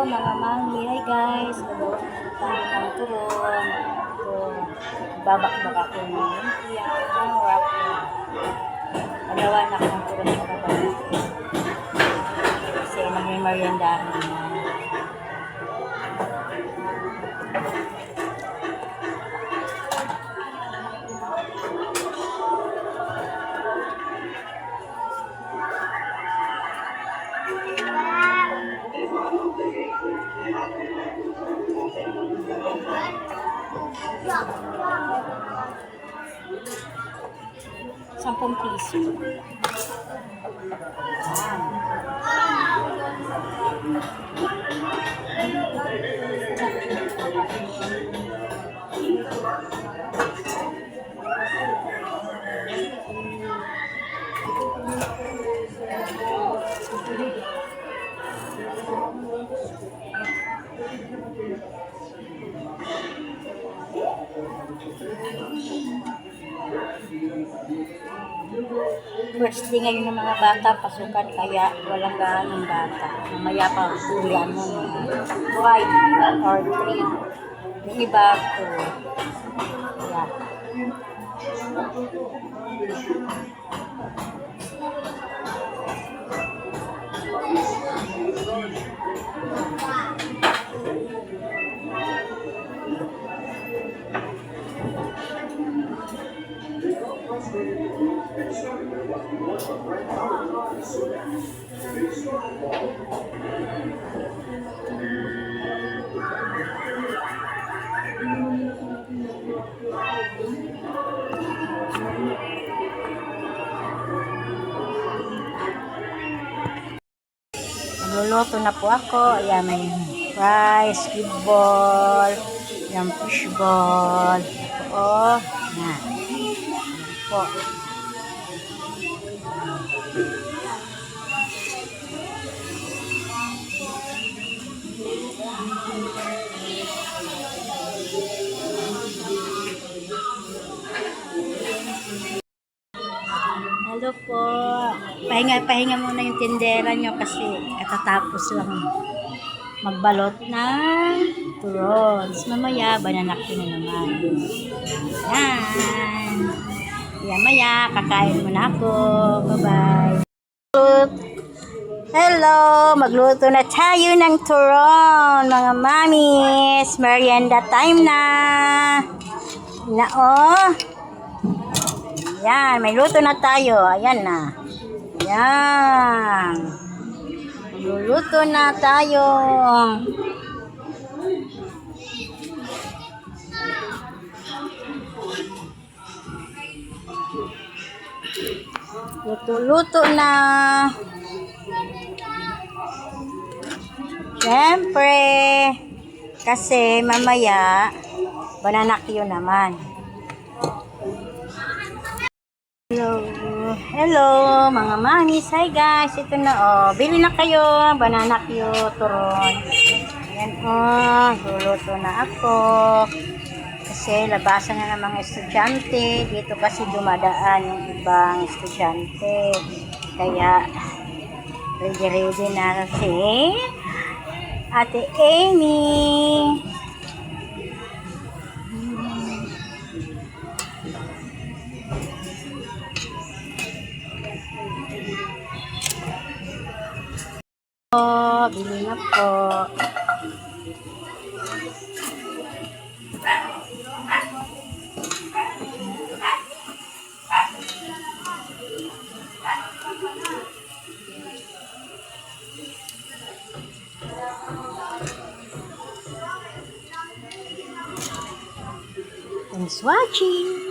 mga mami. Hi guys. Gagawa na tayo ng turon. Ito, babakbak ako ng lumpia. Wrap na. Gagawa na ako ng turon sa babak. Kasi magmimariendahan na. Sampung piso. First day ngayon ng mga bata, pasukan, kaya walang gaanong bata. Mamaya pa ulian mo mga 5 or 3. Yung iba ko. Yeah. Luluto na po ako. Ayan, may rice, squid ball, yung fish ball. Oo. Ayan. Po. Hello po. Pahinga muna yung tindera nyo kasi katatapos lang magbalot ng turons. Mamaya, bananakin na naman. Yan. Maya, kakain muna ako. Bye-bye. Hello! Magluto na tayo ng turon, mga mamis. Merienda time na. Yan, may luto na tayo. Ayan na. Yan. Luluto na tayo. Luto na. Siyempre, kasi mamaya, bananakyo naman. Hello, mga mamis. Hi guys, ito na bili na kayo, bananakyo, turon. Ayan luluto na ako. Kasi labasan na ng mga estudyante. Dito kasi dumadaan yung ibang estudyante. Kaya, ready na kasi Ate Amy. Bili na po. Thanks for watching.